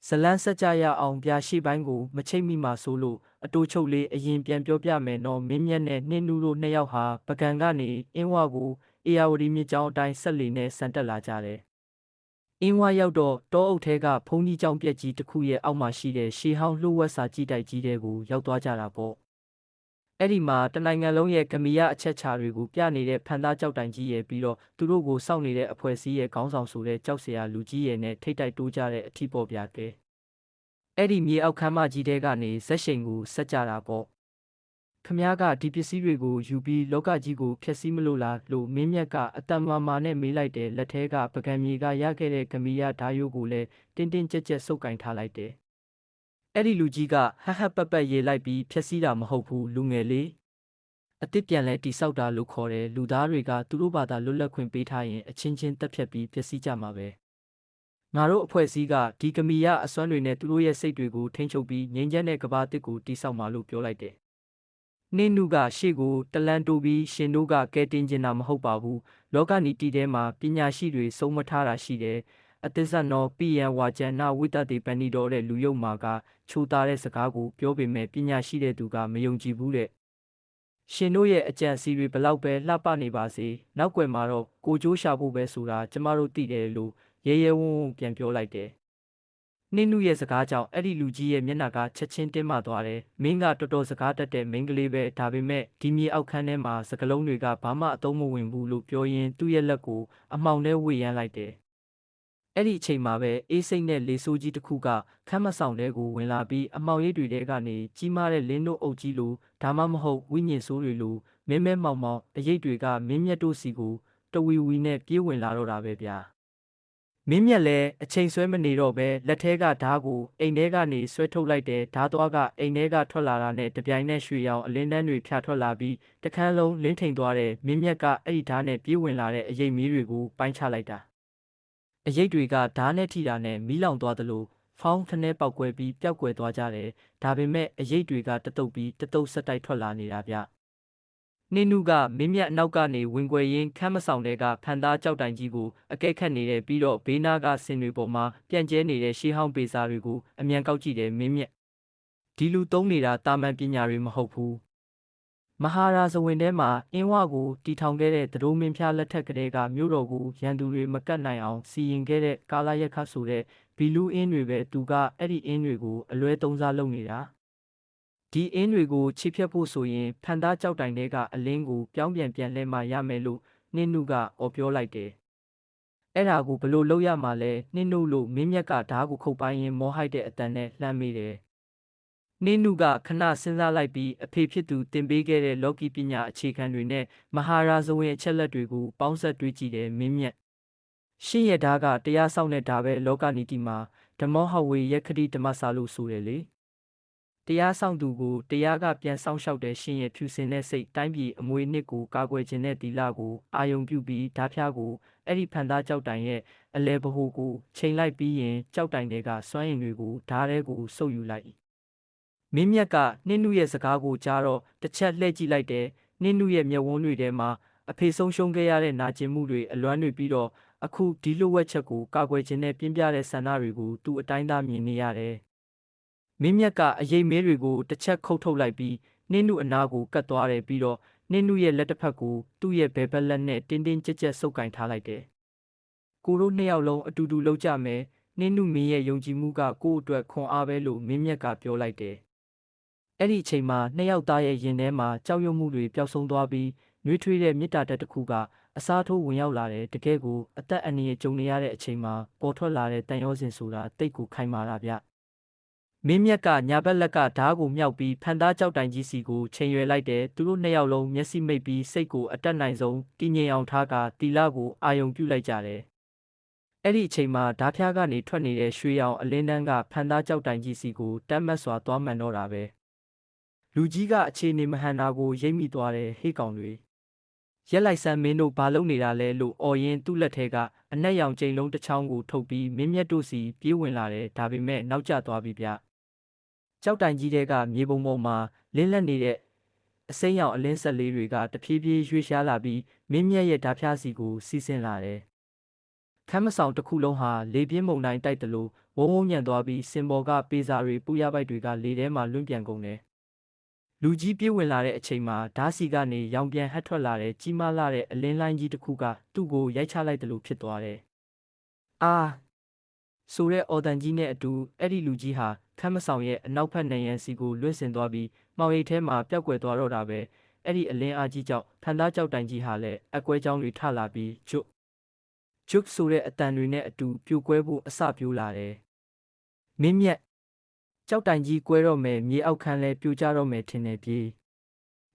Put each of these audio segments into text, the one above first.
ဇလန်းဆက်ကြရအောင်ဗျာရှေ့ပိုင်းကိုမချိတ်မိမှဆိုလို့အတိုးချုပ်လေးအရင်ပြန်ပြောပြမယ်နော်မင်းမြတ်နဲ့နှင်းနူးတို့နှစ်ယောက်ဟာပကံကနေအင်းဝကိုအေယာဝတီမြစ်ကြောင်းအတိုင်းဆက်လီနဲ့ဆန်တက်လာကြတယ်။အင်းဝရောက်တော့တောအုပ်ထဲကဘုံကြီးကျောင်းပြက်ကြီးတစ်ခုရဲ့အောက်မှာရှိတဲ့ရှေးဟောင်းလှုပ်ဝက်စာကြီးတိုက်ကြီးတဲ့ကိုရောက်သွားကြတာပေါ့။အဲ့ဒီမှာတနိုင်ငံလုံးရဲ့ဂမီရအချက်ချာတွေကိုပြနေတဲ့ဖန်သားကြောက်တိုင်ကြီးရဲ့ပြီးတော့သူတို့ကိုစောင့်နေတဲ့အဖွဲ့အစည်းရဲ့ခေါင်းဆောင်ဆိုတဲ့ကြောက်စရာလူကြီးရဲ့နဲ့ထိတ်တိုက်တိုးကြတဲ့အထီးပေါ်ပြတဲ့အဲ့ဒီမြေအောက်ခမ်းမကြီးတဲကနေဇက်ရှိန်ကိုဆက်ကြတာပေါ့ခမားကဒီပစ္စည်းတွေကိုယူပြီးလောကကြီးကိုဖျက်ဆီးမလို့လားလို့မင်းမြတ်ကအတန်မာနဲ့မေးလိုက်တယ်လက်ထဲကပကံမြေကရခဲ့တဲ့ဂမီယာဓာယိုးကိုလည်းတင်းတင်းကြပ်ကြပ်စုပ်ကင်ထားလိုက်တယ်အဲ့ဒီလူကြီးကဟဟပပရေးလိုက်ပြီးဖျက်ဆီးတာမဟုတ်ဘူးလူငယ်လေးအစ်စ်ပြန်လဲတိဆောက်တာလို့ခေါ်တယ်လူသားတွေကသူတို့ဘာသာလွတ်လပ်ခွင့်ပေးထားရင်အချင်းချင်းတက်ဖြတ်ပြီးဖျက်ဆီးကြမှာပဲငါတို့အဖွဲ့အစည်းကဒီကမီရအစွမ်းတွေနဲ့သူတို့ရဲ့စိတ်တွေကိုထိန်းချုပ်ပြီးငြိမ်းချမ်းတဲ့ကဘာတစ်ကိုတိဆောက်မှာလို့ပြောလိုက်တယ်။နှင်းနုကရှေ့ကိုတလန်တိုးပြီးရှင်တို့ကကဲတင်ကျင်တာမဟုတ်ပါဘူး။လောကနီတီထဲမှာပညာရှိတွေစုံမထားတာရှိတယ်။အသစ္စာနောပိယံဝါကျန်နာဝိတတေပဏိတော်တဲ့လူယုံမာကချိုးသားတဲ့စကားကိုပြောပေမဲ့ပညာရှိတဲ့သူကမယုံကြည်ဘူးတဲ့။ရှင်တို့ရဲ့အကြံစီတွေဘလောက်ပဲလှပနေပါစေနောက်ွယ်မှာတော့ကိုကျိုးရှာဖို့ပဲဆိုတာကျမတို့သိတယ်လို့ရဲရဲဝံ့ဝံ့ပြန်ပြောလိုက်တယ်။နှင်းနုရဲ့စကားကြောင့်အဲ့ဒီလူကြီးရဲ့မျက်နှာကချက်ချင်းတင်းမာသွားတယ်။မင်းကတော်တော်စကားတတ်တဲ့မိန်းကလေးပဲဒါပေမဲ့ဒီမြေအောက်ခန်းထဲမှာစကလုံးတွေကဘာမှအသုံးမဝင်ဘူးလို့ပြောရင်းသူ့ရဲ့လက်ကိုအမှောင်ထဲဝေရမ်းလိုက်တယ်။အဲ့ဒီအချိန်မှာပဲအေးစိတ်နဲ့လေဆိုးကြီးတစ်ခုကခမ်းမဆောင်တဲကိုဝင်လာပြီးအမှောင်ရိပ်တွေထဲကနေကြီးမားတဲ့လင်းတို့အုပ်ကြီးလိုဒါမှမဟုတ်ဝိညာဉ်ဆိုးတွေလိုမဲမဲမောင်မောင်အရိပ်တွေကမင်းမြတ်တို့စီကိုတဝီဝီနဲ့ပြေးဝင်လာတော့တာပဲဗျာ။မင်းမြက်လည်းအချိန်ဆွဲမနေတော့ပဲလက်ထဲကဓားကိုအိမ်ထဲကနေဆွဲထုတ်လိုက်တဲ့ဓားသွားကအိမ်ထဲကထွက်လာတာနဲ့တပြိုင်နက်ရွှေရောင်အလင်းတန်းတွေဖြာထွက်လာပြီးတခန်းလုံးလင်းထိန်သွားတဲ့မင်းမြက်ကအဲ့ဒီဓားနဲ့ပြေးဝင်လာတဲ့အရိပ်မီးတွေကိုပိုင်းချလိုက်တာအရိပ်တွေကဓားနဲ့ထိတာနဲ့မီးလောင်သွားသလိုဖောင်းထနဲပေါက်ကွဲပြီးပျောက်ကွယ်သွားကြတယ်ဒါပေမဲ့အရိပ်တွေကတတုပ်ပြီးတတုပ်ဆက်တိုက်ထွက်လာနေတာဗျနှင်းနုကမင်းမြတ်အနောက်ကနေဝင်ကွယ်ရင်းခမ်းမဆောင်တဲ့ကဖန်သားကြောက်တိုင်ကြီးကိုအကဲခတ်နေတယ်ပြီးတော့ဘေးနားကဆင်တွေပေါ်မှာပြန့်ကျဲနေတဲ့ရှေးဟောင်းပေစာတွေကိုအမြန်ကောက်ကြည့်တယ်မင်းမြတ်ဒီလူသုံးနေတာတာမန်ပညာတွေမဟုတ်ဘူးမဟာရာဇဝင်ထဲမှာအင်းဝကိုတီထောင်ခဲ့တဲ့သတို့မင်းဖျားလက်ထက်ကလေးကမြို့တော်ကိုရန်သူတွေမကတ်နိုင်အောင်စီရင်ခဲ့တဲ့ကာလာရက်ခတ်ဆိုတဲ့ဘီလူအင်းတွေပဲသူကအဲ့ဒီအင်းတွေကိုအလွဲသုံးစားလုပ်နေတာဒီအင်းတွေကိုချိဖြတ်ဖို့ဆိုရင်ဖန်သားကြောက်တိုင်တွေကအလင်းကိုပြောင်းပြန်လဲမှရမယ်လို့နှင်းနုကပြောလိုက်တယ်။အဲ့ဒါကိုဘလို့လုပ်ရမှာလဲနှင်းနုလို့မင်းမြက်ကဓားကိုခုတ်ပိုင်းရင်မောဟိုက်တဲ့အတန်နဲ့လှမ်းမိတယ်။နှင်းနုကခဏစဉ်းစားလိုက်ပြီးအဖေဖြစ်သူတင်ပေးခဲ့တဲ့လောကီပညာအခြေခံတွေနဲ့မဟာရာဇဝင်အချက်လက်တွေကိုပေါင်းစပ်တွေးကြည့်တယ်မင်းမြက်။ရှင်းရဓားကတရားဆောင်တဲ့ဓာပဲလောကနီတိမှာဓမ္မဟဝေယခတိဓမ္မစာလို့ဆိုတယ်လေ။တရားဆောင်သူကိုတရားကပြန်ဆောင်လျှောက်တဲ့ရှင်ရဲ့ဖြူစင်တဲ့စိတ်တိုင်းပြည်အမွေအနှစ်ကိုကာကွယ်ခြင်းတဲ့တီလာကိုအာယုံပြုပြီးဓာဖျားကိုအဲ့ဒီဖန်သားကြောက်တိုင်ရဲ့အလဲဘဟုကိုချိန်လိုက်ပြီးရင်ကြောက်တိုင်တွေကစွမ်းရည်တွေကိုဓာထဲကိုစုပ်ယူလိုက်မင်းမြက်ကနှင်းနုရဲ့စကားကိုကြားတော့တစ်ချက်လှည့်ကြည့်လိုက်တယ်နှင်းနုရဲ့မျက်ဝန်းတွေထဲမှာအဖေဆုံးရှုံးခဲ့ရတဲ့နာကျင်မှုတွေအလွမ်းတွေပြီးတော့အခုဒီလိုဝက်ချက်ကိုကာကွယ်ခြင်းနဲ့ပြင်းပြတဲ့ဆန္ဒတွေကိုသူ့အတိုင်းသားမြင်နေရတယ်မင်းမြက်ကအရေးမဲတွေကိုတစ်ချက်ခုတ်ထုတ်လိုက်ပြီးနှင်းနုအနာကိုကတ်သွားတယ်ပြီးတော့နှင်းနုရဲ့လက်တစ်ဖက်ကိုသူ့ရဲ့ဘဲဘက်လက်နဲ့တင်းတင်းကြပ်ကြပ်ဆုပ်ကင်ထားလိုက်တယ်။ကိုတို့နှစ်ယောက်လုံးအတူတူလှုပ်ကြမယ်နှင်းနုမင်းရဲ့ယုံကြည်မှုကကို့အတွက်ခွန်အားပဲလို့မင်းမြက်ကပြောလိုက်တယ်။အဲ့ဒီအချိန်မှာနှစ်ယောက်သားရဲ့ရင်ထဲမှာကြောက်ရွံ့မှုတွေပျောက်ဆုံးသွားပြီးနှွေးထွေးတဲ့မေတ္တာတက်တစ်ခုကအစားထိုးဝင်ရောက်လာတယ်တကယ်ကိုအသက်အန္တရာယ်ကြုံနေရတဲ့အချိန်မှာပေါ်ထွက်လာတဲ့တန်ရောစင်ဆိုတာတိတ်ကိုခိုင်မာတာဗျ။မင်းမြက်ကညာဘက်လက်ကဓားကိုမြောက်ပြီးဖန်သားကြောက်တိုင်ကြီးစီကိုချိန်ရွယ်လိုက်တယ်သူတို့နှစ်ယောက်လုံးမျက်စိမိတ်ပြီးစိတ်ကိုအတက်နိုင်ဆုံးတည်ငြိမ်အောင်ထားကတီလာကိုအာယုံပြုလိုက်ကြတယ်အဲ့ဒီအချိန်မှာဓာဖျားကနေထွက်နေတဲ့ရွှေရောင်အလင်းတန်းကဖန်သားကြောက်တိုင်ကြီးစီကိုတမ်းမတ်စွာသွားမှန်တော့တာပဲလူကြီးကအခြေအနေမဟန်တာကိုရိပ်မိသွားတယ်ဟေ့ကောင်တွေရက်လိုက်ဆန်းမင်းတို့ဘာလုပ်နေတာလဲလို့အော်ရင်သူ့လက်ထဲကအနက်ရောင်ကျိန်လုံးတစ်ချောင်းကိုထုတ်ပြီးမင်းမြတ်တို့စီပြေးဝင်လာတယ်ဒါပေမဲ့နောက်ကျသွားပြီဗျကြောက်တိုင်ကြီးတဲကမြေပုံပေါ်မှာလင်းလက်နေတဲ့အစိမ်းရောင်အလင်းဆက်လေးတွေကတဖြည်းဖြည်းရွေ့ရှားလာပြီးမင်းမြတ်ရဲ့ဓာဖျားစီကိုစီးဆင်းလာတယ်။ခ ခမ်းမဆောင်တစ်ခုလုံးဟာလေပြင်းမုန်တိုင်းတိုက်တယ်လို့ဝုန်းဝုန်းညံ့သွားပြီးစင်ပေါ်ကပေစာတွေပူရပိုက်တွေကလေထဲမှာလွင့်ပြန်ကုန်တယ်လူကြီးပြေးဝင်လာတဲ့အချိန်မှာဓာတ်စီကနေရောင်ပြန်ဟပ်ထွက်လာတဲ့ကြီးမားလာတဲ့အလင်းလိုင်းကြီးတစ်ခုကသူ့ကိုရိုက်ချလိုက်တယ်လို့ဖြစ်သွားတယ်အာဆိုတဲ့အော်တန်ကြီးနဲ့အတူအဲ့ဒီလူကြီးဟာခမ်းမဆောင်ရဲ့အနောက်ဘက်နံရံစီကိုလွင့်စင်သွားပြီးမှောင်ရိပ်ထဲမှာပျောက်ကွယ်သွားတော့တာပဲအဲ့ဒီအလင်းအားကြီးကြောင့်ဖန်သားကြောက်တိုင်ကြီးဟာလည်းအကွဲကြောင်းတွေထလာပြီးကျွတ်ဆိုတဲ့အတန်တွေနဲ့အတူပြိုကွဲဖို့အစပြိုးလာတယ်မင်းမြတ်ကြောက်တိုင်ကြီးကွဲတော့မယ်မြေအောက်ခန်းလဲပြိုကျတော့မယ်ထင်တယ်ပြေး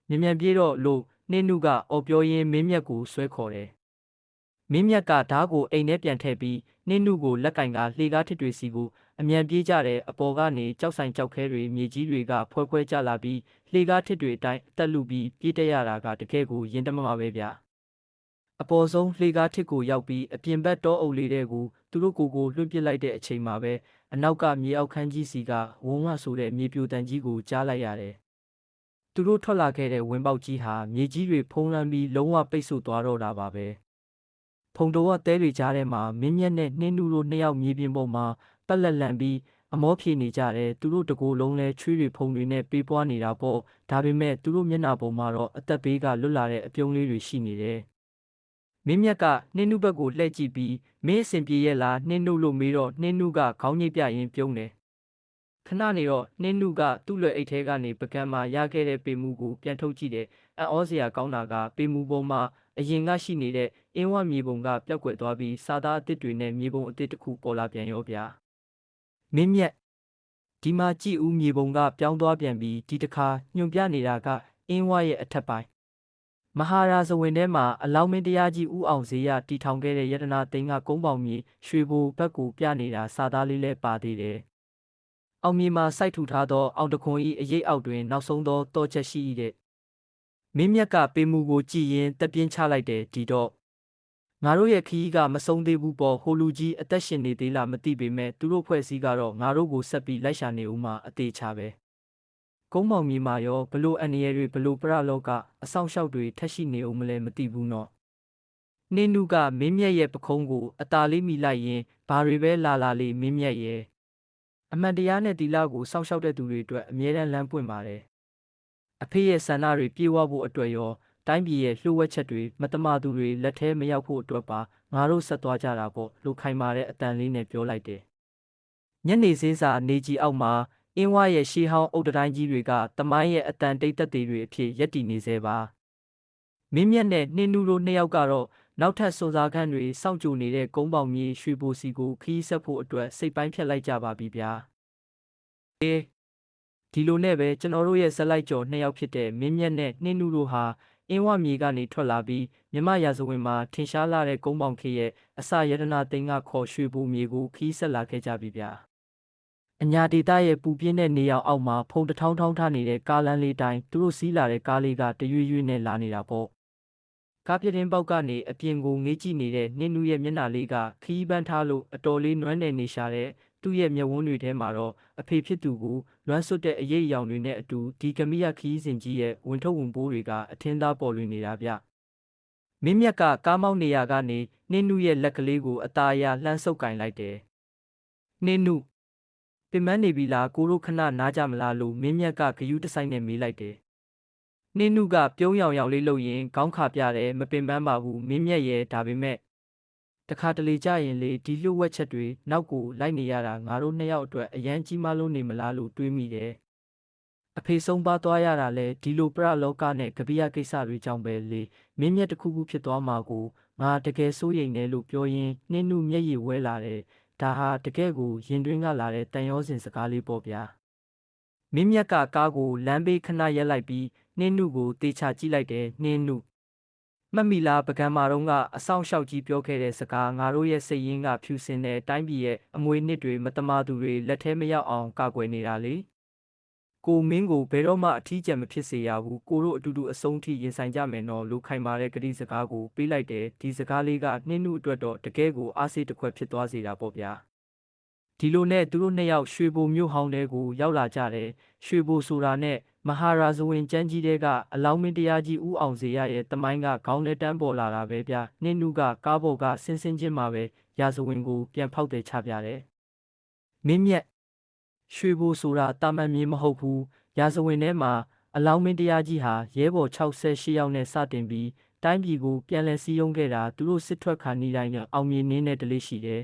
မြန်ပြေးတော့လို့နှင်းနုကအော်ပြောရင်းမင်းမြတ်ကိုဆွဲခေါ်တယ်မင်းမြတ်ကဓားကိုအိမ်ထဲပြန်ထည့်ပြီးနှင်းနုကိုလက်ကင်ကလှေကားထစ်တွေစီကိုအမြန်ပြေးကြတဲ့အပေါ်ကနေကြောက်ဆိုင်ကြောက်ခဲတွေမြေကြီးတွေကဖွဲကျလာပြီးလှေကားထစ်တွေအတိုင်းအသက်လူပြီးပြေးတက်ရတာကတကယ်ကိုရင်တမမပဲဗျအပေါ်ဆုံးလှေကားထစ်ကိုရောက်ပြီးအပြင်ဘက်တောအုပ်လေးတွေကိုသူတို့ကိုလွှတ်ပစ်လိုက်တဲ့အချိန်မှာပဲအနောက်ကမြေအောက်ခန်းကြီးစီကဝုန်းဝဆိုတဲ့မြေပြိုတန်ကြီးကိုကြားလိုက်ရတယ်သူတို့ထွက်လာခဲ့တဲ့ဝင်းပေါက်ကြီးဟာမြေကြီးတွေဖုံးလွှမ်းပြီးလုံးဝပိတ်ဆို့သွားတော့တာပါပဲဖုံတော်ကတဲတွေကြားထဲမှာမင်းမြတ်နဲ့နှင်းနူတို့နှစ်ယောက်မြေပြင်ပေါ်မှာပက်လက်လန်ပြီးအမောဖြေနေကြတယ်သူတို့တကိုယ်လုံးလဲချွေးတွေဖုံတွေနဲ့ပေးပွားနေတာပေါ့ဒါပေမဲ့သူတို့မျက်နှာပေါ်မှာတော့အသက်ဘေးကလွတ်လာတဲ့အပြုံးလေးတွေရှိနေတယ်မင်းမြတ်ကနှင်းနုဘက်ကိုလှည့်ကြည့်ပြီးမင်းအစဉ်ပြေရဲ့လားနှင်းနုလို့မေးတော့နှင်းနုကခေါင်းညိတ်ပြရင်းပြုံးတယ်ခဏနေတော့နှင်းနုကသူ့လွယ်အိတ်ထဲကနေပကံမှာရခဲ့တဲ့ပေမူကိုပြန်ထုတ်ကြည့်တယ်အံ့ဩစရာကောင်းတာကပေမူပေါ်မှာအရင်ကရှိနေတဲ့အင်းဝမြေပုံကပျောက်ကွယ်သွားပြီးစာသားအသစ်တွေနဲ့မြေပုံအသစ်တစ်ခုပေါ်လာပြန်ရောဗျာမင်းမြတ်ဒီမှာကြည့်ဦးမြေပုံကပြောင်းသွားပြန်ပြီးဒီတစ်ခါညွန်ပြနေတာကအင်းဝရဲ့အထက်ပိုင်းမဟာရာဇဝင်ထဲမှာအလောင်းမင်းတရားကြီးဦးအောင်ဇေယတီထောင်ခဲ့တဲ့ယတနာသိန်းကကုန်းပေါင်မြေရွှေဘိုဘက်ကိုပြနေတာစာသားလေးလည်းပါသေးတယ်အောင်မြေမှာစိုက်ထူထားသောအောင်တခွန်၏အရေးအောက်တွင်နောက်ဆုံးသောတောချက်ရှိ၏တဲ့မင်းမြတ်ကပေမူကိုကြည်ရင်တက်ပြင်းချလိုက်တယ်ဒီတော့ငါတို့ရဲ့ခီးကမဆုံးသေးဘူးပေါ့ဟိုလူကြီးအသက်ရှင်နေသေးလားမသိပေမဲ့သူတို့ဖွဲ့စည်းကတော့ငါတို့ကိုဆက်ပြီးလိုက်ရှာနေဦးမှာအသေးချပဲကုန်းမောင်မြေမှာရောဘလို့အန်ရယ်တွေဘလို့ပရလောကအဆောင်ရှောက်တွေထက်ရှိနေဦးမလဲမသိဘူးနော်နှင်းနုကမင်းမြတ်ရဲ့ပခုံးကိုအตาလေးမိလိုက်ရင်ဘာတွေပဲလာလေးမင်းမြတ်ရဲ့အမှန်တရားနဲ့တီလာကိုစောင့်ရှောက်တဲ့သူတွေအတွက်အမြဲတမ်းလမ်းပွင့်ပါတယ်အဖေရဲ့ဆန္ဒတွေပြေဝဖို့အတွက်ရောတိုင်းပြည်ရဲ့လှုပ်ဝက်ချက်တွေမတမာသူတွေလက်ထဲမရောက်ဖို့အတွက်ပါငါတို့ဆက်သွားကြတာပေါ့လို့ခိုင်မာတဲ့အတန်လေးနဲ့ပြောလိုက်တယ်ညနေစင်းစာနေကြီးအောက်မှာအင်းဝရဲ့ရှေးဟောင်းအုတ်တိုင်းကြီးတွေကတမိုင်းရဲ့အတန်တိတ်သက်တွေအဖြစ်ရက်တည်နေစေပါမင်းမြတ်နဲ့နှင်းနူတို့နှစ်ယောက်ကတော့နောက်ထပ်စွန်စားခန်းတွေစောင့်ကြိုနေတဲ့ကုန်းပေါင်မြေရွှေဘိုစီကိုခီးဆက်ဖို့အတွက်စိတ်ပိုင်းဖြတ်လိုက်ကြပါပြီဗျာဒီလိုနဲ့ပဲကျွန်တော်တို့ရဲ့ဇက်လိုက်ကျော်နှစ်ယောက်ဖြစ်တဲ့မင်းမြတ်နဲ့နှင်းနူတို့ဟာအင်းဝမြေကနေထွက်လာပြီးမြမရာဇဝင်မှာထင်ရှားလာတဲ့ကုန်းပေါင်ခေရဲ့အစယတနာသိန်းကခေါ်ရွှေဘိုမြေကိုခီးဆက်လာခဲ့ကြပြီဗျာအညာဒေတာရဲ့ပူပြင်းတဲ့နေရောင်အောက်မှာဖုံတထောင်းထောင်းထားနေတဲ့ကားလမ်းလေးတိုင်းသူတို့စီးလာတဲ့ကားလေးကတရွေ့ရွေ့နဲ့လာနေတာပေါ့ကားပြတင်းပေါက်ကနေအပြင်ကိုငေးကြည့်နေတဲ့နှင်းနူရဲ့မျက်နှာလေးကခီးပန်းထားလို့အတော်လေးနွမ်းနယ်နေရှာတဲ့သူ့ရဲ့မျက်ဝန်းတွေထဲမှာတော့အဖေဖြစ်သူကိုလွမ်းဆွတ်တဲ့အရေးအယောင်တွေနဲ့အတူဒီကမိယခီးစဉ်ကြီးရဲ့ဝင်ထုတ်ဝင်ပိုးတွေကအထင်းသားပေါ်လွင်နေတာဗျမင်းမြတ်ကကားမောင်းနေရကနေနှင်းနူရဲ့လက်ကလေးကိုအသားအရလှမ်းဆုပ်ကင်လိုက်တယ်နှင်းနူပင်မနေပြီလားကိုတို့ခဏနားကြမလားလို့မင်းမြတ်ကဂယုတဆိုင်နဲ့မေးလိုက်တယ်နှင်းနုကပြုံးရောင်ရောင်လေးလှုပ်ရင်ခေါင်းခါပြတယ်မပင်ပန်းပါဘူးမင်းမြတ်ရဲ့ဒါပေမဲ့တခါတလေကြရင်လေဒီလှုပ်ဝက်ချက်တွေနောက်ကိုလိုက်နေရတာငါတို့နှစ်ယောက်အတွက်အရန်ကြီးမားလို့နေမလားလို့တွေးမိတယ်အဖေဆုံးပါသွားရတာလဲဒီလိုပရလောကနဲ့ကပိယကိစ္စတွေကြောင့်ပဲလေမင်းမြတ်တစ်ခုခုဖြစ်သွားမှာကိုငါတကယ်စိုးရိမ်တယ်လို့ပြောရင်းနှင်းနုမျက်ရည်ဝဲလာတယ်ဒါဟာတကယ်ကိုရင်တွင်းကလာတဲ့တန်ရောစင်စကားလေးပေါ့ဗျာမင်းမြတ်ကကားကိုလမ်းဘေးခဏရက်လိုက်ပြီးနှင်းနုကိုတေချာကြည့်လိုက်တယ်နှင်းနုမှတ်မိလားပကံမာတုံးကအဆောင်လျှောက်ကြီးပြောခဲ့တဲ့စကားငါတို့ရဲ့စိတ်ရင်းကဖြူစင်တဲ့တိုင်းပြည်ရဲ့အမွေနှစ်တွေမတမာသူတွေလက်ထဲမရောက်အောင်ကာကွယ်နေတာလေကိုမင်းကိုဘယ်တော့မှအထီးကျန်မဖြစ်စေရဘူးကိုတို့အတူတူအဆုံးထိရင်ဆိုင်ကြမယ်နော်လို့ခိုင်မာတဲ့ကတိစကားကိုပေးလိုက်တယ်ဒီစကားလေးကနှင်းနုအတွက်တော့တကယ်ကိုအားစိတ်တစ်ခွက်ဖြစ်သွားစေတာပေါ့ဗျာဒီလိုနဲ့သူတို့နှစ်ယောက်ရွှေဘိုမြို့ဟောင်းတဲကိုရောက်လာကြတယ်ရွှေဘိုဆိုတာနဲ့မဟာရာဇဝင်ကျမ်းကြီးတဲကအလောင်းမင်းတရားကြီးဦးအောင်စေရရဲ့တမိုင်းကခေါင်းနဲ့တန်းပေါ်လာတာပဲဗျနှင်းနုကကားပေါ်ကဆင်းချင်းမှာပဲ ရာဇဝင်ကိုပြန်ဖောက်တယ်ချပြတယ်မင်းမြတ်ရွှေဘိုဆိုတာတာမန်မြေမဟုတ်ဘူးရာဇဝင်ထဲမှာအလောင်းမင်းတရားကြီးဟာရဲဘော်68ယောက်နဲ့စတင်ပြီးတိုင်းပြည်ကိုပြန်လည်စည်းရုံးခဲ့တာသူတို့စစ်ထွက်ခါနေတိုင်းအောင်မြင်နေတဲ့တလေးရှိတယ်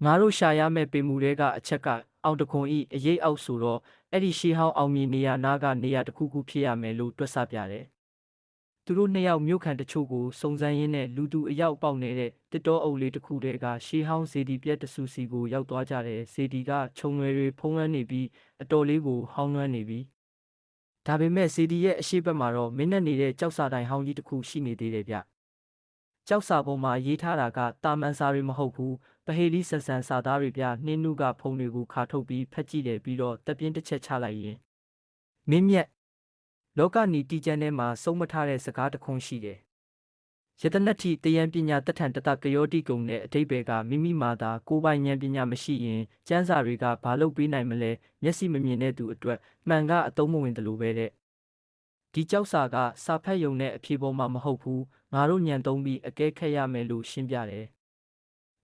ငါတို့ရှာရမယ့်ပေမူတွေကအချက်ကအောင်တခွန်ဤအရေးအောက်ဆိုတော့အဲ့ဒီရှေးဟောင်းအောင်မြင်နေရနာကနေရတစ်ခုခုဖြစ်ရမယ်လို့တွက်ဆပြတယ်သူတို့နှစ်ယောက်မြို့ခံတချို့ကိုစုံစမ်းရင်းနဲ့လူသူအယောက်ပေါက်နေတဲ့တစ်တောအုပ်လေးတစ်ခုတည်းကရှေးဟောင်းစေတီပြက်တဆူစီကိုရောက်သွားကြတယ်စေတီကခြုံရွယ်တွေဖုံးလွှမ်းနေပြီးအတော်လေးကိုဟောင်းလွှမ်းနေပြီဒါပေမဲ့စေတီရဲ့အရှိတ်ဘက်မှာတော့မင်းနဲ့နေတဲ့ကြောက်စာတိုင်ဟောင်းကြီးတစ်ခုရှိနေသေးတယ်ဗျကြောက်စာပေါ်မှာရေးထားတာကတာမန်စာတွေမဟုတ်ဘူးပဟေလီဆန်ဆန်စာသားတွေပြနှင်းနုကဖုံတွေကိုခါထုတ်ပြီးဖက်ကြည့်တယ်ပြီးတော့တပ်ပြင်းတစ်ချက်ချလိုက်ရင်မင်းမြတ်လောကနီတီကျန်ထဲမှာစုံမထားတဲ့စကားတစ်ခွန်းရှိတယ်ယတနတ်တိတယံပညာတထံတတကယောတိကုံနဲ့အတိဘယ်ကမိမိမာသာကိုယ်ပိုင်ဉာဏ်ပညာမရှိရင်ကျမ်းစာတွေကဘာလို့ပေးနိုင်မလဲမျက်စိမမြင်တဲ့သူအတွက်မှန်ကအသုံးမဝင်တယ်လို့ပဲတဲ့ဒီကြောက်စာကစာဖတ်ယုံနဲ့အဖြေပေါ်မှာမဟုတ်ဘူးငါတို့ညံသုံးပြီးအကဲခတ်ရမယ်လို့ရှင်းပြတယ်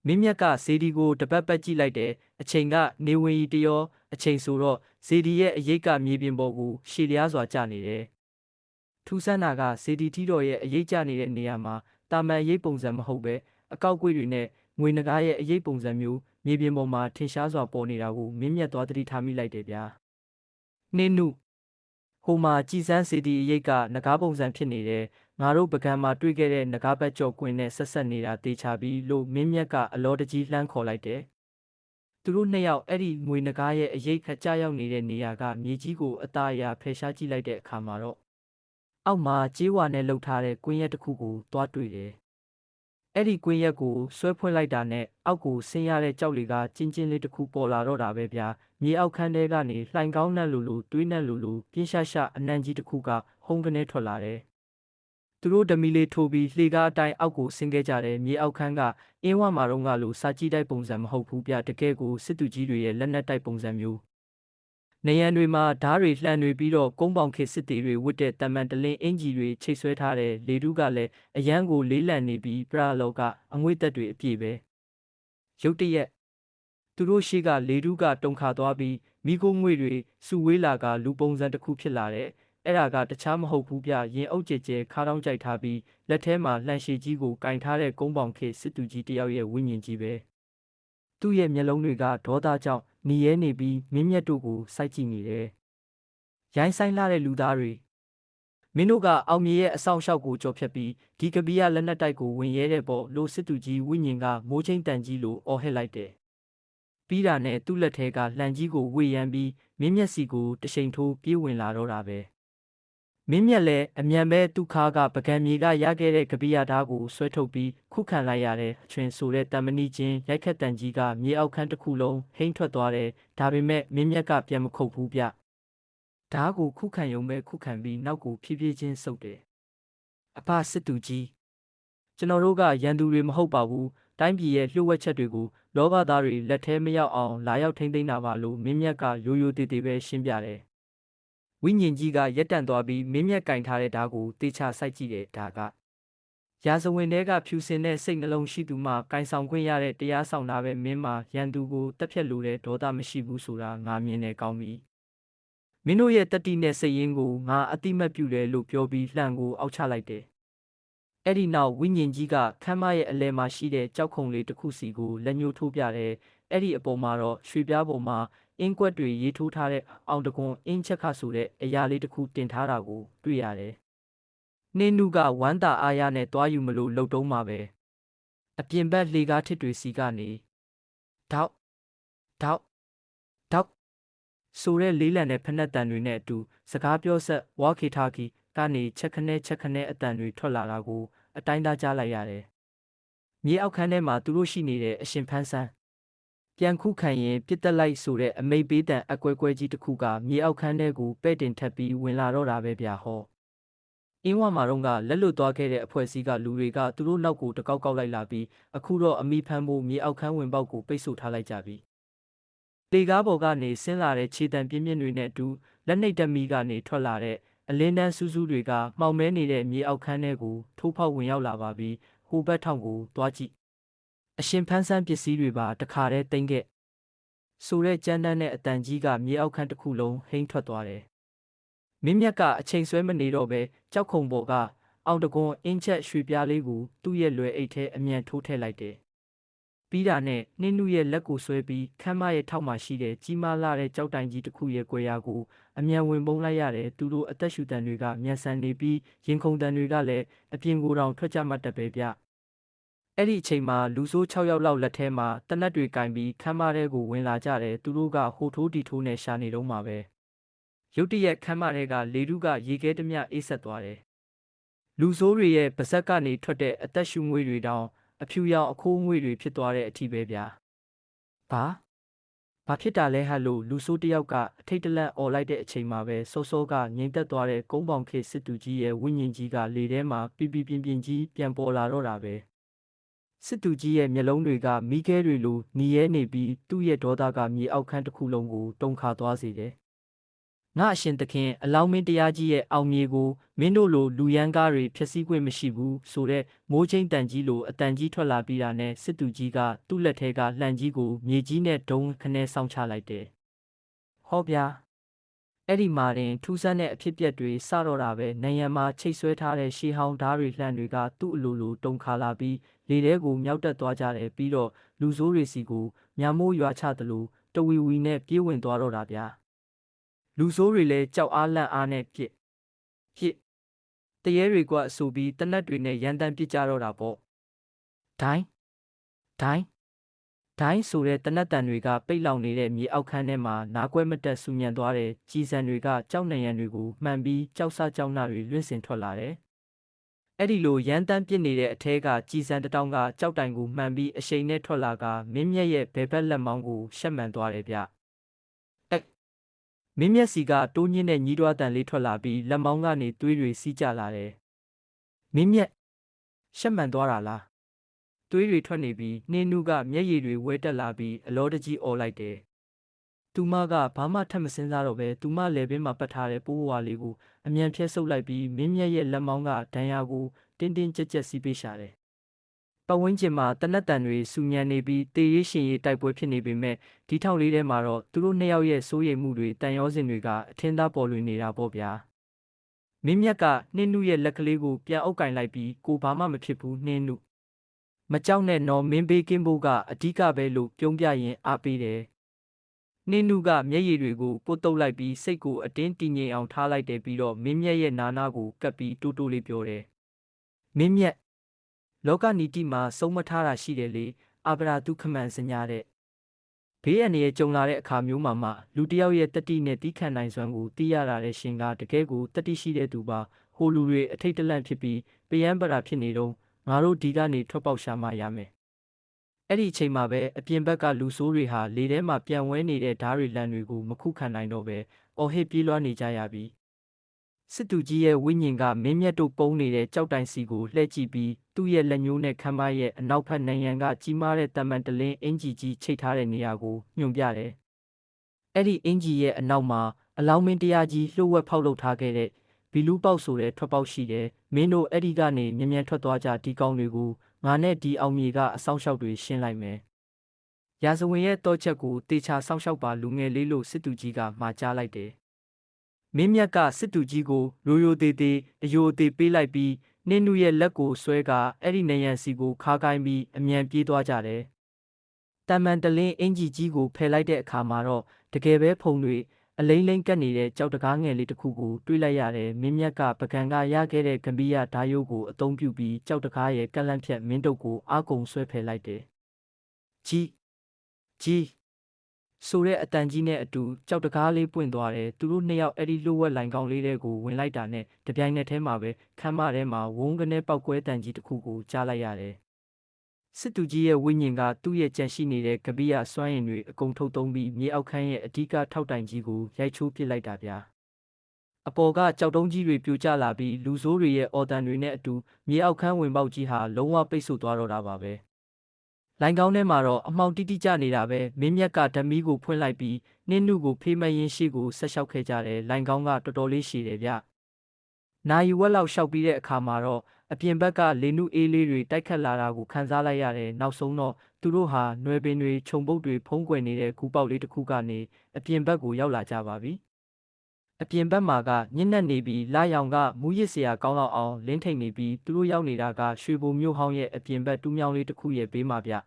မင်းမြတ်ကဇေဒီကိုတပတ်ပတ်ကြည့်လိုက်တယ်အချိန်ကနေဝင်ရီတရောအချိန်ဆိုတော့ဇေဒီရဲ့အရေးကမြေပြင်ပေါ်ကိုရှည်လျားစွာကျနေတယ်ထူးဆန်းတာကဇေဒီထီတော်ရဲ့အရေးကျနေတဲ့နေရာမှာတာမန်အရေးပုံစံမဟုတ်ပဲအကောက်ကွေးတွေနဲ့ငွေနဂါးရဲ့အရေးပုံစံမျိုးမြေပြင်ပေါ်မှာထင်ရှားစွာပေါ်နေတာကိုမင်းမြတ်သွားသတိထားမိလိုက်တယ်ဗျာနှင်းနုဟိုမှာကြည်စမ်းစေတီအရေးကနဂါးပုံစံဖြစ်နေတယ်ငါတို့ပကံမှာတွေ့ခဲ့တဲ့နဂါးဘက်ကြော်ကွင်းနဲ့ဆက်ဆက်နေတာတေချာပြီးလို့မင်းမြတ်ကအလောတကြီးလှမ်းခေါ်လိုက်တယ်သူတို့နှစ်ယောက်အဲ့ဒီငွေနဂါးရဲ့အရေးခက်ကြရောက်နေတဲ့နေရာကမြေကြီးကိုအသားအရာဖယ်ရှားကြည့်လိုက်တဲ့အခါမှာတော့အောက်မှာကြေးဝါနဲ့လှုပ်ထားတဲ့ကွင်းရက်တစ်ခုကိုသွားတွေ့တယ်အဲ့ဒီကွင်းရက်ကိုဆွဲဖွင့်လိုက်တာနဲ့အောက်ကိုဆင်းရတဲ့ကြောက်တွေကကျင်းချင်းလေးတစ်ခုပေါ်လာတော့တာပဲဗျာမြေအောက်ခန်းထဲကနေလှိုင်ကောင်းနှက်လိုတွေးနှက်လိုပြင်းရှာရှာအနံ့ကြီးတစ်ခုကဟုံးကနေထွက်လာတယ်သူတို့ဓမီလေးထိုးပြီးလှေကားအတိုင်းအောက်ကိုဆင်းခဲ့ကြတယ်မြေအောက်ခန်းကအင်းဝမာတော့ကလို့စာကြည့်တိုက်ပုံစံမဟုတ်ဘူးဗျတကယ်ကိုစစ်သူကြီးတွေရဲ့လက်နက်တိုက်ပုံစံမျိုးနေရန်တွေမှာဓားတွေလှန်တွေပြီးတော့ကုန်းပေါင်ခေစစ်တီတွေဝတ်တဲ့တမန်တလင်းအင်ဂျီတွေချိတ်ဆွဲထားတဲ့လေတူးကလည်းအရန်ကိုလေးလံနေပြီးပရာလောကအငွေ့သက်တွေအပြည့်ပဲရုတ်တရက်သူတို့ရှိကလေတူးကတုံခါသွားပြီးမိခိုးငွေတွေစုဝေးလာကလူပုံစံတစ်ခုဖြစ်လာတဲ့အဲ့ဒါကတခြားမဟုတ်ဘူးဗျရင်အုပ်ကျဲခါးတောင်းကြိုက်ထားပြီးလက်ထဲမှာလှန်ရှည်ကြီးကိုကင်ထားတဲ့ကုန်းပေါင်ခေစစ်သူကြီးတယောက်ရဲ့ဝိညာဉ်ကြီးပဲသူ့ရဲ့မျက်လုံးတွေကဒေါသကြောင့်หนีရဲနေပြီးမင်းမြတ်တို့ကိုစိုက်ကြည့်နေတယ်။ရိုင်းဆိုင်လာတဲ့လူသားတွေမင်းတို့ကအောင်မြေရဲ့အဆောင်ရှောက်ကိုကြော်ဖြတ်ပြီးဒီကပီးရလက်နက်တိုက်ကိုဝင်ရဲတဲ့ပေါ့လို့စစ်သူကြီးဝိညာဉ်ကမိုးချင်းတန်ကြီးလိုအော်ဟစ်လိုက်တယ်။ပြီးတာနဲ့သူ့လက်ထဲကလှန်ကြီးကိုဝေရမ်းပြီးမင်းမျက်စီကိုတရှိန်ထိုးပြေးဝင်လာတော့တာပဲ။မင်းမျက်လည်းအမြန်ပဲသူ့ခါကပကံမြေကရခဲ့တဲ့ကပီးရဓာတ်ကိုဆွဲထုတ်ပြီးခုခံလိုက်ရတဲ့အချွင်ဆိုတဲ့တံမဏိချင်းရိုက်ခတ်တန်ကြီးကမြေအောက်ခန်းတစ်ခုလုံးဟိမ့်ထွက်သွားတယ်ဒါပေမဲ့မင်းမြတ်ကပြန်မခုတ်ဘူးဗျဓာတ်ကိုခုခံရုံပဲခုခံပြီးနောက်ကိုဖြည်းဖြည်းချင်းဆုပ်တယ်အဖစစ်သူကြီးကျွန်တော်တို့ကရန်သူတွေမဟုတ်ပါဘူးတိုင်းပြည်ရဲ့လျှို့ဝှက်ချက်တွေကိုလောဘသားတွေလက်ထဲမရောက်အောင်လာရောက်ထိန်းသိမ်းတာပါလို့မင်းမြတ်ကရိုးရိုးသေးသေးပဲရှင်းပြတယ်ဝိညာဉ်ကြီးကရက်တန့်သွားပြီးမင်းမြတ်ကင်ထားတဲ့ဓာတ်ကိုတေချာစိုက်ကြည့်တယ်ဒါကရာဇဝင်ထဲကဖြူစင်တဲ့စိတ်နှလုံးရှိသူမှကင်ဆောင်ခွင့်ရတဲ့တရားဆောင်တာပဲမင်းမှာရန်သူကိုတက်ဖြတ်လို့တဲ့ဒေါသမရှိဘူးဆိုတာငါမြင်နေကောင်းပြီမင်းတို့ရဲ့တတိနဲ့စိတ်ရင်းကိုငါအတိမတ်ပြုတယ်လို့ပြောပြီးလှန်ကိုအောက်ချလိုက်တယ်အဲ့ဒီနောက်ဝိညာဉ်ကြီးကခမ်းမရဲ့အလဲမှာရှိတဲ့ကြောက်ခုံလေးတစ်ခုစီကိုလက်ညှိုးထိုးပြတယ်အဲ့ဒီအပေါ်မှာတော့ရွှေပြားပေါ်မှာအင်းကွက်တွေရေးထိုးထားတဲ့အောင်တကွန်အင်းချက်ခဆိုတဲ့အရာလေးတစ်ခုတင်ထားတာကိုတွေ့ရတယ်နှင်းနုကဝမ်းသာအားရနဲ့တွားယူမလို့လှုပ်တုံးမှာပဲအပြင်ဘက်လေကားထစ်တွေစီကနေထောက်ဆိုတဲ့လေးလံတဲ့ဖက်နှက်တန်တွေနဲ့အတူစကားပြောဆက်ဝါခေထားကီကနေချက်ခနဲအတန်တွေထွက်လာတာကိုအတိုင်းသားကြားလိုက်ရတယ်မြေအောက်ခန်းထဲမှာသူတို့ရှိနေတဲ့အရှင်ဖန်းဆန်းပြန်ခုခံရင်ပြစ်တက်လိုက်ဆိုတဲ့အမိတ်ပေးတန်အကွဲကွဲကြီးတစ်ခုကမြေအောက်ခန်းထဲကိုပဲ့တင်ထပ်ပြီးဝင်လာတော့တာပဲဗျာဟောအင်းဝမာတော့ကလက်လွတ်သွားခဲ့တဲ့အဖွဲ့အစည်းကလူတွေကသူတို့နောက်ကိုတကောက်ကောက်လိုက်လာပြီးအခုတော့အမိဖမ်းဖို့မြေအောက်ခန်းဝင်ပေါက်ကိုပိတ်ဆို့ထားလိုက်ကြပြီလေကားပေါ်ကနေဆင်းလာတဲ့ခြေတံပြင်းပြင်းတွေနဲ့အတူလက်နှိပ်တက်မီကနေထွက်လာတဲ့အလင်းတန်းစူးစူးတွေကမှောင်မဲနေတဲ့မြေအောက်ခန်းထဲကိုထိုးဖောက်ဝင်ရောက်လာပါပြီးဟိုဘက်ထောင်ကိုသွားကြည့် အရှင်ဖန်းဆန်းပစ္စည်းတွေပါတခါတည်းသိမ်းခဲ့ဆိုတဲ့ကြမ်းတမ်းတဲ့အတန်ကြီးကမြေအောက်ခန်းတစ်ခုလုံးဟိမ့်ထွက်သွားတယ်မင်းမြတ်ကအချိန်ဆွဲမနေတော့ပဲကြောက်ခုံပေါ်ကအောင်တကွန်အင်းချက်ရွှေပြားလေးကိုသူ့ရဲ့လွယ်အိတ်ထဲအမြန်ထိုးထည့်လိုက်တယ်ပြီးတာနဲ့နှင်းနုရဲ့လက်ကိုဆွဲပြီးခမ်းမရဲ့ထောက်မှာရှိတဲ့ကြီးမားလာတဲ့ကြောက်တိုင်ကြီးတစ်ခုရဲ့ကွယ်ရာကိုအမြန်ဝင်ပုံးလိုက်ရတယ်သူတို့အသက်ရှူတန်တွေကမြန်ဆန်နေပြီးရင်ခုန်တန်တွေကလည်းအပြင်ကိုယ်တောင်ထွက်ကြမှတ်တပဲဗျအဲ့ဒီအချိန်မှာလူဆိုး6ယောက်လောက်လက်ထဲမှာတနက်တွေကင်ပြီးခမ်းမထဲကိုဝင်လာကြတယ်သူတို့ကဟိုထိုးတီထိုးနဲ့ရှာနေတော့မှာပဲရုတ်တရက်ခမ်းမထဲကလေထုကရေခဲတမျှအေးဆက်သွားတယ်လူဆိုးတွေရဲ့ပါဇက်ကနေထွက်တဲ့အသက်ရှူငွေတွေတောင်အဖြူရောင်အခိုးငွေတွေဖြစ်သွားတဲ့အထိပဲဗျာဘာဖြစ်တာလဲဟတ်လို့လူဆိုးတယောက်ကအထိတ်တလန့်អော်လိုက်တဲ့အချိန်မှာပဲစောစောကငြိမ်သက်သွားတဲ့ကုန်းပေါင်ခေစစ်တူကြီးရဲ့ဝိညာဉ်ကြီးကလေထဲမှာပြပြပြင်းပြင်းကြီးပြန်ပေါ်လာတော့တာပဲစစ်တူကြီးရဲ့မျက်လုံးတွေကမိခဲတွေလိုနီရဲနေပြီးသူ့ရဲ့ဒေါသကမြေအောက်ခန်းတစ်ခုလုံးကိုတုန်ခါသွားစေတယ်ငါအရှင်သခင်အလောင်းမင်းတရားကြီးရဲ့အောင်မြေကိုမင်းတို့လိုလူရန်ကားတွေဖျက်ဆီးခွင့်မရှိဘူးဆိုတဲ့မိုးချင်းတန်ကြီးလိုအတန်ကြီးထွက်လာပြီးတာနဲ့စစ်တူကြီးကသူ့လက်ထဲကလှန်ကြီးကိုမြေကြီးနဲ့ဒုံခနဲ့ဆောင်းချလိုက်တယ်။ဟောဗျာအဲ့ဒီမှာတင်ထူးဆန်းတဲ့အဖြစ်အပျက်တွေစတော့တာပဲနိုင်ရန်မှာချိတ်ဆွဲထားတဲ့ရှေးဟောင်းဓာတ်တွေလှန်တွေကသူ့အလိုလိုတုန်ခါလာပြီးလေထဲကိုမြောက်တက်သွားကြတယ်ပြီးတော့လူဆိုးတွေစီကိုမြမိုးရွာချသလိုတဝီဝီနဲ့ပြေးဝင်သွားတော့တာဗျာလူဆိုးတွေလည်းကြောက်အားလန့်အားနဲ့ပြစ်တရေတွေကဆိုပြီးတနက်တွေနဲ့ရန်တမ်းပစ်ကြတော့တာပေါ့ဒိုင်းဆိုတဲ့တနက်တန်တွေကပိတ်လောင်နေတဲ့မြေအောက်ခန်းထဲမှာနားကွဲမတက်ဆူညံသွားတဲ့ကြီးစံတွေကကြောက်နေရန်တွေကိုမှန်ပြီးကြောက်ဆကြောက်နှတွေလွင့်စင်ထွက်လာတယ်အဲ့ဒီလိုရန်တမ်းပစ်နေတဲ့အထဲကကြီးစံတတောင်းကကြောက်တိုင်ကိုမှန်ပြီးအရှိန်နဲ့ထွက်လာကမင်းမြက်ရဲ့ဘဲဘက်လက်မောင်းကိုရှက်မှန်သွားတယ်ဗျမင်းမျက်စီကတိုးညင်းတဲ့ညီးတွားတန်လေးထွက်လာပြီးလက်မောင်းကနေသွေးတွေစီးကျလာတယ်။မင်းမျက်ရှက်မှန်သွားတာလား။သွေးတွေထွက်နေပြီးနှင်းနုကမျက်ရည်တွေဝဲတက်လာပြီးအလောတကြီးអော်လိုက်တယ်။သူမကဘာမှထပ်မစင်းစားတော့ပဲသူမလယ်ပင်မှာပတ်ထားတဲ့ပိုးဝါလေးကိုအမြန်ဖြဲဆုပ်လိုက်ပြီးမင်းမျက်ရဲ့လက်မောင်းကဒဏ်ရာကိုတင်းတင်းကြပ်ကြပ်စီးပေးရှာတယ်။ပတ်ဝန်းကျင်မှာတနက်တန်တွေစူညံနေပြီးတေးရေးရှင်ရေးတိုက်ပွဲဖြစ်နေပေမဲ့ဒီထောက်လေးထဲမှာတော့သူတို့နှစ်ယောက်ရဲ့စိုးရိမ်မှုတွေတန်ရောစင်တွေကအထင်သာပေါ်လွင်နေတာပေါ့ဗျာမင်းမြတ်ကနှင်းနုရဲ့လက်ကလေးကိုပြန်အုပ်ကင်လိုက်ပြီးကိုဘာမှမဖြစ်ဘူးနှင်းနုမကြောက်နဲ့နော်မင်းဘေးကင်းဖို့ကအဓိကပဲလို့ပြုံးပြရင်အားပေးတယ်နှင်းနုကမျက်ရည်တွေကိုကိုတုပ်လိုက်ပြီးစိတ်ကိုအတင်းတည်ငြိမ်အောင်ထားလိုက်တယ်ပြီးတော့မင်းမြတ်ရဲ့နာနာကိုကပ်ပြီးတိုးတိုးလေးပြောတယ်မင်းမြတ်လောကနီတိမှာဆုံးမထားတာရှိတယ်လေအာဗရာဒုခမန်စညာတဲ့ဘေးအန္တရာယ်ကြုံလာတဲ့အခါမျိုးမှာလူတစ်ယောက်ရဲ့တတိနဲ့တီးခံနိုင်စွမ်းကိုသိရတာတဲ့ရှင်ကတကယ်ကိုတတိရှိတဲ့သူပါဟိုလူတွေအထိတ်တလန့်ဖြစ်ပြီးပယံပရာဖြစ်နေတော့ငါတို့ဒီကနေထွက်ပေါက်ရှာမှရမယ်အဲ့ဒီအချိန်မှာပဲအပြင်ဘက်ကလူဆိုးတွေဟာလေထဲမှာပြန်ဝဲနေတဲ့ဓားတွေလန့်တွေကိုမခုခံနိုင်တော့ပဲအော်ဟစ်ပြေးလွှားနေကြရပြီစစ်သူကြီးရဲ့ဝိညာဉ်ကမင်းမြတ်တို့ပုံနေတဲ့ကြောက်တိုင်စီကိုလှည့်ကြည့်ပြီးသူ့ရဲ့လက်ညှိုးနဲ့ခမ်းမရဲ့အနောက်ဘက်နိုင်ငံကကြီးမားတဲ့တမန်တလင်းအင်ဂျီကြီးချိတ်ထားတဲ့နေရာကိုညွှန်ပြတယ်။အဲ့ဒီအင်ဂျီရဲ့အနောက်မှာအလောင်းမင်းတရားကြီးလှုပ်ဝက်ဖောက်လုပ်ထားခဲ့တဲ့ဘီလူးပေါက်ဆိုတဲ့ထွက်ပေါက်ရှိတယ်။မင်းတို့အဲ့ဒီကနေမြ мян ထွက်သွားကြဒီကောင်းတွေကိုငါနဲ့ဒီအောင်မြေကအဆောင်ရှောက်တွေရှင်းလိုက်မယ်။ရာဇဝင်ရဲ့တော့ချက်ကိုတေချာဆောင်ရှောက်ပါလူငယ်လေးလို့စစ်သူကြီးကမှာကြားလိုက်တယ်။မင်းမြတ်ကစစ်သူကြီးကိုရိုးသေးသေးအယိုသေးပေးလိုက်ပြီးနှင်းနုရဲ့လက်ကိုဆွဲကအဲ့ဒီနေရန်စီကိုခါကိုင်းပြီးအမြန်ပြေးသွားကြတယ်။တမန်တလင်းအင်ဂျီကြီးကိုဖယ်လိုက်တဲ့အခါမှာတော့တကယ်ပဲဖုံတွေအလိမ့်လိမ့်ကပ်နေတဲ့ကြောက်တကားငယ်လေးတစ်ခုကိုတွေးလိုက်ရတယ်။မင်းမြတ်ကပကံကရခဲ့တဲ့ဂံဘီယာဓာယိုးကိုအသုံးပြုပြီးကြောက်တကားရဲ့ကန့်လန့်ဖြတ်မင်းတုပ်ကိုအာကုံဆွဲဖယ်လိုက်တယ်။ကြီးဆိုတဲ့အတန်ကြီးနဲ့အတူကြောက်တကားလေးပွင့်သွားတယ်သူတို့နှစ်ယောက်အဲ့ဒီလှုပ်ဝက်လိုင်ကောင်းလေးတွေကိုဝင်လိုက်တာနဲ့တပြိုင်နက်တည်းမှာပဲခမ်းမထဲမှာဝုန်းကနေပောက်ကွဲတန်ကြီးတစ်ခုကိုကြားလိုက်ရတယ်စစ်သူကြီးရဲ့ဝိညာဉ်ကသူ့ရဲ့ကြံရှိနေတဲ့ကပိယစွမ်းရည်တွေအကုန်ထုတ်သုံးပြီးမြေအောက်ခန်းရဲ့အဓိကထောက်တိုင်ကြီးကိုရိုက်ချိုးပစ်လိုက်တာဗျာအပေါ်ကကြောက်တုံးကြီးတွေပြိုကျလာပြီးလူဆိုးတွေရဲ့အော်တန်တွေနဲ့အတူမြေအောက်ခန်းဝင်ပေါက်ကြီးဟာလုံးဝပိတ်ဆို့သွားတော့တာပါပဲလိုင်ကောင်းထဲမှာတော့အမှောင်တိတိကျနေတာပဲမင်းမြတ်ကဓမီကိုဖွင့်လိုက်ပြီးနှင်းနုကိုဖေးမရင်ရှိကိုဆက်လျှောက်ခဲ့ကြတယ်လိုင်ကောင်းကတော်တော်လေးရှည်တယ်ဗျနာယီဝက်လောက်လျှောက်ပြီးတဲ့အခါမှာတော့ အပြင်ဘက်ကလေနုအေးလေးတွေတိုက်ခတ်လာတာကိုခံစားလိုက်ရတယ်နောက်ဆုံးတော့သူတို့ဟာနွယ်ပင်တွေခြုံပုတ်တွေဖုံးကွယ်နေတဲ့ကူပေါက်လေးတစ်ခုကနေအပြင်ဘက်ကိုရောက်လာကြပါပြီအပြင်ဘက်မှာကညစ်နက်နေပြီးလာရောင်ကမူးယစ်စရာကောင်းလောက်အောင်လင်းထိန်နေပြီးသူတို့ရောက်နေတာကရွှေဘိုမြို့ဟောင်းရဲ့အပြင်ဘက်တူးမြောင်းလေးတစ်ခုရဲ့ဘေးမှာဗျ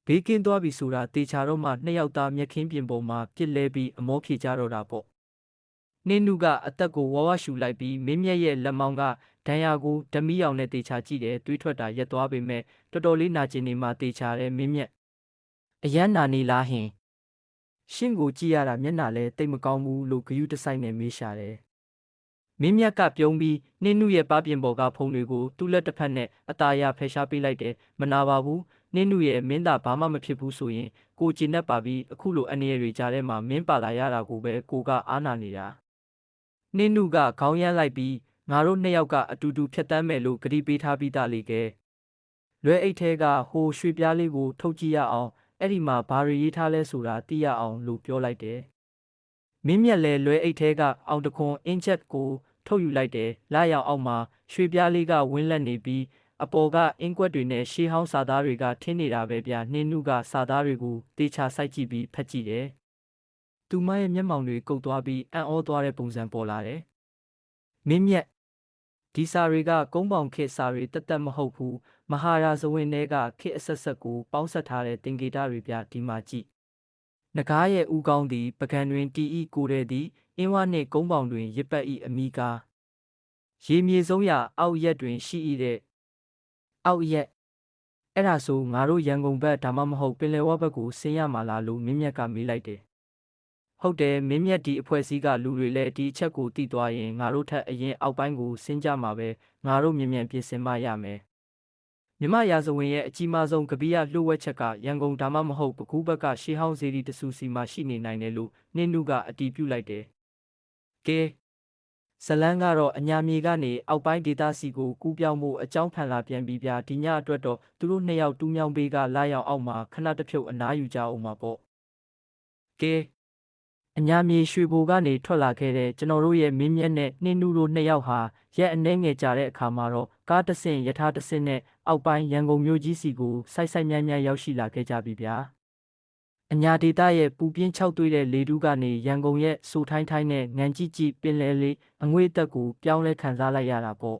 ဘေးကင်းသွားပြီဆိုတာတေချာတော့မှနှစ်ယောက်သားမျက်ခင်းပြင်ပေါ်မှာပြစ်လဲပြီးအမောဖြေကြတော့တာပေါ့နင်းနုကအသက်ကိုဝါဝရှူလိုက်ပြီးမင်းမြက်ရဲ့လက်မောင်းကဒဏ်ရာကိုဓမီရောင်နဲ့တေချာကြည့်တယ်တွေးထွက်တာရက်သွားပေမဲ့တော်တော်လေးနာကျင်နေမှတေချာတဲ့မင်းမြက်အရန်နာနေလားဟင်ရှင့်ကိုကြည့်ရတာမျက်နှာလဲတိတ်မကောင်းဘူးလို့ဂယုတစိုက်နဲ့မေးရှာတယ်မင်းမြက်ကပြုံးပြီးနင်းနုရဲ့ပါပြင်ပေါ်ကဖုံတွေကိုသူ့လက်တစ်ဖက်နဲ့အตาရဖယ်ရှားပေးလိုက်တယ်မနာပါဘူးနင်းနုရဲ့မင်းသားဘာမှမဖြစ်ဘူးဆိုရင်ကိုကျင်တတ်ပါပြီးအခုလိုအနေရတွေကြားထဲမှာမင်းပါလာရတာကိုပဲကိုကအားနာနေတာနင်းနုကခေါင်းရမ်းလိုက်ပြီးငါတို့နှစ်ယောက်ကအတူတူဖြတ်တန်းမယ်လို့ဂတိပေးထားပြီးသားလေကဲလွဲအိတ်ထဲကဟိုရွှေပြားလေးကိုထုတ်ကြည့်ရအောင်အဲ့ဒီမှာဘာတွေရေးထားလဲဆိုတာသိရအောင်လို့ပြောလိုက်တယ်မင်းမြက်လဲလွဲအိတ်ထဲကအောင်တခွန်အင်းချက်ကိုထုတ်ယူလိုက်တယ်လာရောက်အောင်မှာရွှေပြားလေးကဝင်းလက်နေပြီးအပေါ်ကအင်းကွက်တွေနဲ့ရှေးဟောင်းစာသားတွေကထင်းနေတာပဲဗျနှင်းနုကစာသားတွေကိုတေချာစိုက်ကြည့်ပြီးဖတ်ကြည့်တယ်သူမရဲ့မျက်မှောင်တွေကုတ်သွားပြီးအံ့ဩသွားတဲ့ပုံစံပေါ်လာတယ်မင်းမြက်ဒီစာတွေကကုန်းပေါင်ခေတ်စာတွေတသက်မဟုတ်ဘူးမဟာရာဇဝင်တွေကခေတ်အဆက်ဆက်ကိုပေါင်းဆက်ထားတဲ့တင်ကေတတွေပြဒီမှာကြည့်နဂါးရဲ့ဦးကောင်းသည်ပကံတွင်တီဤကိုတဲ့သည်အင်းဝနှင့်ကုန်းပေါင်တွင်ရစ်ပတ်ဤအမိကားရေမြေဆုံးရာအောက်ရက်တွင်ရှိ၏တဲ့အောက်ရက်အဲ့ဒါဆိုငါတို့ရန်ကုန်ဘက်ဒါမှမဟုတ်ပင်လယ်ဝဘက်ကိုဆင်းရမှာလားလို့မင်းမြက်ကမေးလိုက်တယ်ဟုတ်တယ်မင်းမြက်ဒီအဖွဲ့အစည်းကလူတွေလည်းဒီအချက်ကိုသိသွားရင်ငါတို့ထက်အရင်အောက်ပိုင်းကိုဆင်းကြမှာပဲငါတို့မြင်မြန်ပြင်ဆင်မှရမယ်မြမရာဇဝင်ရဲ့အကြီးမားဆုံးကပီးရလှုပ်ဝက်ချက်ကရန်ကုန်ဒါမှမဟုတ်ပကူးဘက်ကရှေးဟောင်းစေတီတဆူစီမှာရှိနေနိုင်တယ်လို့နှင်းနုကအတည်ပြုလိုက်တယ်ကဲဇလန်းကတော့အညာမြေကနေအောက်ပိုင်းဒေသစီကိုကူးပြောင်းမှုအကြောင်းဖန်လာပြန်ပြီးပြဒီညအတွက်တော့သူတို့နှစ်ယောက်တူးမြောင်းဘေးကလာရောက်အောက်မှာခဏတစ်ဖြုတ်အနားယူကြအောင်ပါပေါ့ကဲအညာမြေရွှေဘိုကနေထွက်လာခဲ့တဲ့ကျွန်တော်တို့ရဲ့မင်းမြက်နဲ့နှင်းနုတို့နှစ်ယောက်ဟာရက်အနှဲငယ်ကြာတဲ့အခါမှာတော့ကားတစ်ဆင့်ယထာတစ်ဆင့်နဲ့အောက်ပိုင်းရန်ကုန်မြို့ကြီးစီကိုဆိုက်မြန်းရောက်ရှိလာခဲ့ကြပြီဗျာအညာဒေသရဲ့ပူပြင်းခြောက်သွေးတဲ့လေတူးကနေရန်ကုန်ရဲ့စိုးထိုင်းထိုင်းနဲ့ငံကြီးပင်လယ်လေးအငွေ့အသက်ကိုပြောင်းလဲခံစားလိုက်ရတာပေါ့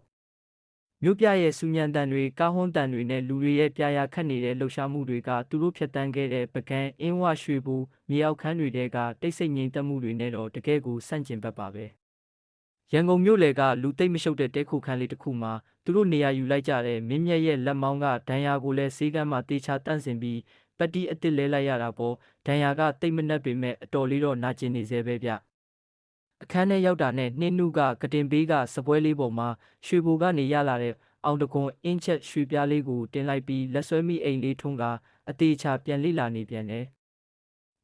မြို့ပြရဲ့စူညံတန်တွေကားဟွန်းတန်တွေနဲ့လူတွေရဲ့ပြာရာခတ်နေတဲ့လှုပ်ရှားမှုတွေကသူတို့ဖြတ်တန်းခဲ့တဲ့ပကံအင်းဝရွှေဘူမြေအောက်ခန်းတွေတဲကတိတ်ဆိတ်ငြိမ်သက်မှုတွေနဲ့တော့တကယ်ကိုဆန့်ကျင်ဘက်ပါပဲရန်ကုန်မြို့လေကလူသိမ့်မရှုပ်တဲ့တဲခုခန်းလေးတစ်ခုမှာသူတို့နေရာယူလိုက်ကြတဲ့မင်းမြက်ရဲ့လက်မောင်းကဒဏ်ရာကိုလည်းစေးကမ်းမှတေချာတန့်စင်ပြီးပတ်တီးအစ်စ်လဲလိုက်ရတာပေါ့ဒဏ်ရာကတိတ်မနှက်ပေမဲ့အတော်လေးတော့နာကျင်နေသေးပဲဗျအခန်းထဲရောက်တာနဲ့နှင်းနုကကတင်ပေးကစပွဲလေးပေါ်မှာရွှေဘိုကနေရလာတဲ့အောင်တကွန်အင်းချက်ရွှေပြားလေးကိုတင်လိုက်ပြီးလက်ဆွဲမိအိမ်လေးထုံးကအသေးချာပြန်လိလာနေပြန်တယ်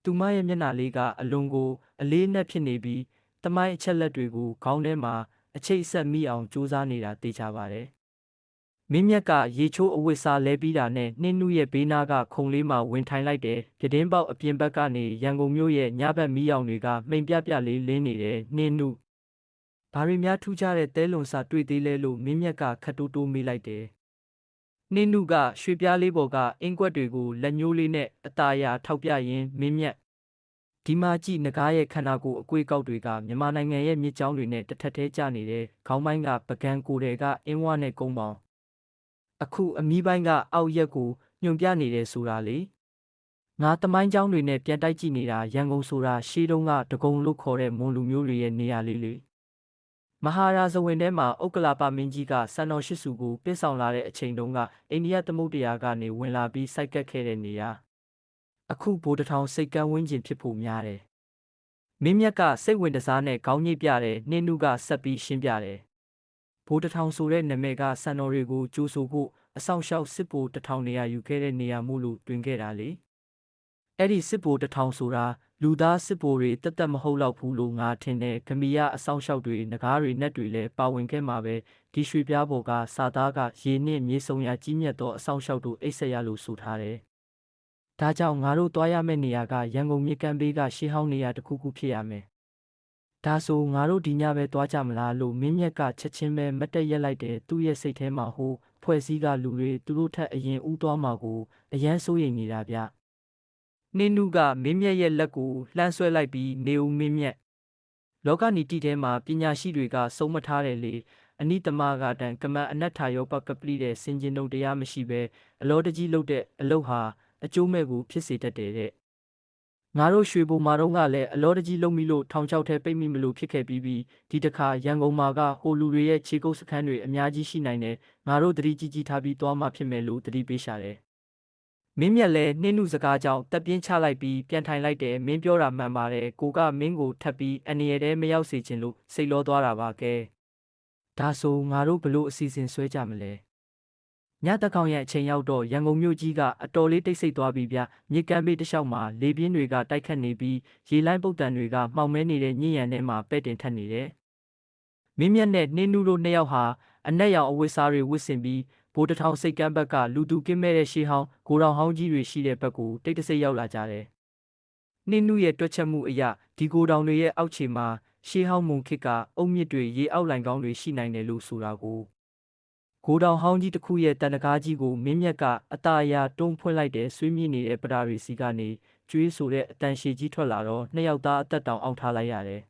သူမရဲ့မျက်နှာလေးကအလွန်ကိုအလေးနက်ဖြစ်နေပြီးတမိုင်းအချက်လက်တွေကိုခေါင်းထဲမှာအချိတ်ဆက်မိအောင်ကြိုးစားနေတာသိချပါတယ်မင်းမြက်ကရေချိုးအဝတ်စားလဲပြီးတာနဲ့နှင်းနုရဲ့ဘေးနားကခုံလေးမှာဝင်ထိုင်လိုက်တယ်ပြတင်းပေါက်အပြင်ဘက်ကနေရန်ကုန်မြို့ရဲ့ညဘက်မီးရောင်တွေကမှိန်ပြလေးလင်းနေတယ်နှင်းနုဘာတွေများထူးခြားတဲ့တဲလွန်စာတွေ့သေးလဲလို့မင်းမြက်ကခတ်တိုးတိုးမေးလိုက်တယ်နှင်းနုကရွှေပြားလေးပေါ်ကအင်းကွက်တွေကိုလက်ညှိုးလေးနဲ့အตาရထောက်ပြရင်းမင်းမြက်ဒီမှာကြည့်နဂါးရဲ့ခန္ဓာကိုယ်အကွေးကောက်တွေကမြန်မာနိုင်ငံရဲ့မြစ်ကြောင်းတွေနဲ့တစ်ထက်သေးကျနေတဲ့ခေါင်းပိုင်းကပကံကိုယ်တွေကအင်းဝနဲ့ကုန်းပေါင်အခုအမီးပိုင်းကအောက်ရက်ကိုညွန်ပြနေတယ်ဆိုတာလေငါတမိုင်းเจ้าတွေနဲ့ပြန်တိုက်ကြည့်နေတာရန်ကုန်ဆိုတာရှေးတုန်းကတကုံလို့ခေါ်တဲ့မွန်လူမျိုးတွေရဲ့နေရာလေးလေမဟာရာဇဝင်ထဲမှာဥက္ကလာပမင်းကြီးကစံတော်ရှိစုကိုပင့်ဆောင်လာတဲ့အချိန်တုန်းကအိန္ဒိယသမုဒ္ဒရာကနေဝင်လာပြီးစိုက်ကပ်ခဲ့တဲ့နေရာအခုဗိုလ်တထောင်စိတ်ကန်းဝင်းကျင်ဖြစ်ဖို့များတယ်မင်းမြက်ကစိတ်ဝင်တစားနဲ့ခေါင်းညိတ်ပြတယ်နှင်းနုကဆက်ပြီးရှင်းပြတယ်ဗိုလ်တထောင်ဆိုတဲ့နာမည်ကစံတော်တွေကိုကြိုးဆိုဖို့အဆောင်ရှောက်စစ်ဗိုလ်တထောင်နေရာယူခဲ့တဲ့နေရာမို့လို့တွင်ခဲ့တာလေအဲ့ဒီစစ်ဗိုလ်တထောင်ဆိုတာလူသားစစ်ဗိုလ်တွေတက်တက်မဟုတ်တော့ဘူးလို့ငါထင်တယ်ခမီးရအဆောင်ရှောက်တွေငကားတွေနဲ့တွေလည်းပါဝင်ခဲ့မှာပဲဒီရွှေပြားပေါ်ကစာသားကရေနှင့်မြေဆုံရာကြီးမြတ်သောအဆောင်ရှောက်တို့အိတ်ဆက်ရလို့ဆိုထားတယ်ဒါကြောင့်ငါတို့သွားရမယ့်နေရာကရန်ကုန်မြစ်ကမ်းဘေးကရှေးဟောင်းနေရာတစ်ခုခုဖြစ်ရမယ် ဒါဆိုငါတို့ဒီညပဲသွားကြမလားလို့မင်းမြတ်ကချက်ချင်းပဲမတ်တက်ရက်လိုက်တယ်သူ့ရဲ့စိတ်ထဲမှာဟိုဖွဲ့စည်းကလူတွေသူတို့ထက်အရင်ဦးသွားမှာကိုအရန်စိုးရိမ်နေတာဗျနှင်းနုကမင်းမြတ်ရဲ့လက်ကိုလှမ်းဆွဲလိုက်ပြီးနေဦးမင်းမြတ်လောကနီတိထဲမှာပညာရှိတွေကစုံမထားတယ်လေအနိတမကတန်ကမန်အနတ္ထယောပကပလိတဲ့စင်ကျင်တို့တရားမရှိပဲအလောတကြီးလုပ်တဲ့အလုပ်ဟာအကျိုးမဲ့ကိုဖြစ်စေတတ်တယ်တဲ့ငါတို့ရွှေဘုံမာတော့ကလည်းအလောတကြီးလုံးမိလို့ထောင်ချောက်ထဲပိတ်မိမလို့ဖြစ်ခဲ့ပြီးဒီတခါရန်ကုန်မှာကဟိုလူတွေရဲ့ခြေကုပ်စခန်းတွေအများကြီးရှိနိုင်တယ်ငါတို့သတိကြီးကြီးထားပြီးသွားမှဖြစ်မယ်လို့သတိပေးရှာတယ်မင်းမြတ်လည်းနှင်းနုစကားကြောင့်တက်ပြင်းချလိုက်ပြီးပြန်ထိုင်လိုက်တယ်မင်းပြောတာမှန်ပါတယ်ကိုကမင်းကိုထပ်ပြီးအနေရတဲ့မရောက်စေချင်လို့စိတ်လောသွားတာပါကဲဒါဆိုငါတို့ဘလို့အစီအစဉ်ဆွဲကြမလဲညတကောင်ရဲ့အချိန်ရောက်တော့ရန်ကုန်မြို့ကြီးကအတော်လေးတိတ်ဆိတ်သွားပြီဗျမြစ်ကမ်းဘေးတစ်လျှောက်မှာလေပြင်းတွေကတိုက်ခတ်နေပြီးရေလိုင်းပုတ်တန်တွေကမှောင်မဲနေတဲ့ညဉ့်ရံထဲမှာပဲ့တင်ထက်နေတယ်မင်းမြတ်နဲ့နှင်းနူးတို့နှစ်ယောက်ဟာအနက်ရောင်အဝတ်စားတွေဝတ်ဆင်ပြီးဘိုးတထောင်စိတ်ကမ်းဘက်ကလူသူကင်းမဲ့တဲ့ရှေးဟောင်းဂိုတောင်ဟောင်းကြီးတွေရှိတဲ့ဘက်ကိုတိတ်တဆိတ်ရောက်လာကြတယ်နှင်းနူးရဲ့တွက်ချက်မှုအရဒီဂိုတောင်တွေရဲ့အောက်ခြေမှာရှေးဟောင်းမုံခစ်ကအုတ်မြစ်တွေရေအောက်လိုင်ကောင်းတွေရှိနိုင်တယ်လို့ဆိုတာကိုဂိုတောင်ဟောင်းကြီးတစ်ခုရဲ့တန်တကားကြီးကိုမင်းမြတ်ကအตาအရာတွန်းဖွင့်လိုက်တဲ့ဆွေးမြေ့နေတဲ့ပဓာရီစီကနေကျွေးဆိုတဲ့အတန်ရှည်ကြီးထွက်လာတော့နှစ်ယောက်သားအသက်တောင်အောက်ထားလိုက်ရတယ်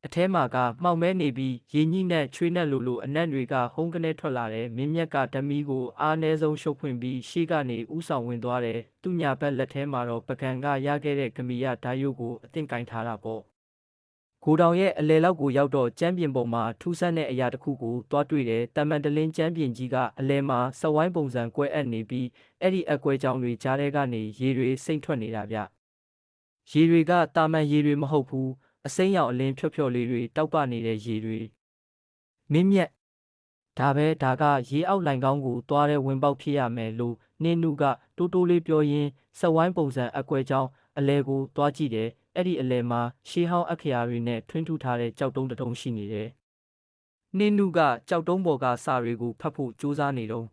အထဲမှာကမှောက်မဲနေပြီးရေညှိနဲ့ချွေးနဲ့လိုအနက်တွေကဟုံးကနေထွက်လာတယ်မင်းမြတ်ကဓမီကိုအားနည်းဆုံးရှုပ်ဖွင့်ပြီးရှေ့ကနေဥဆောင်ဝင်သွားတယ်သူညာဘက်လက်ထဲမှာတော့ပကံကရခဲ့တဲ့ဂမီရဓာယုကိုအသင့်ကင်ထားတာပေါ့ဂိုတောင်ရဲ့အလယ်လောက်ကိုရောက်တော့ကျမ်းပြင်ပေါ်မှာထူးဆန်းတဲ့အရာတစ်ခုကိုတွားတွေ့တယ်တမန်တလင်းကျမ်းပြင်ကြီးကအလယ်မှာစဝိုင်းပုံစံကွဲအပ်နေပြီးအဲ့ဒီအကွဲကြောင်တွေကြားထဲကနေရေတွေစိမ့်ထွက်နေတာဗျရေတွေကတာမန်ရေတွေမဟုတ်ဘူးအစိမ်းရောင်အလင်းဖြော့ဖြော့လေးတွေတောက်ပနေတဲ့ရေတွေမင်းမြတ်ဒါကရေအောက်လိုင်ကောင်းကိုတွားတဲ့ဝင်ပေါက်ဖြစ်ရမယ်လို့နှင်းနုကတိုးတိုးလေးပြောရင်းစဝိုင်းပုံစံအကွဲကြောင်အလဲကိုတွားကြည့်တယ်အဲ့ဒီအလဲမှာရှေးဟောင်းအခရာတွေနဲ့ထွင်းထူထားတဲ့ကြောက်တုံးတုံးရှိနေတယ်နှင်းနုကကြောက်တုံးပေါ်ကစာတွေကိုဖတ်ဖို့ကြိုးစားနေတော့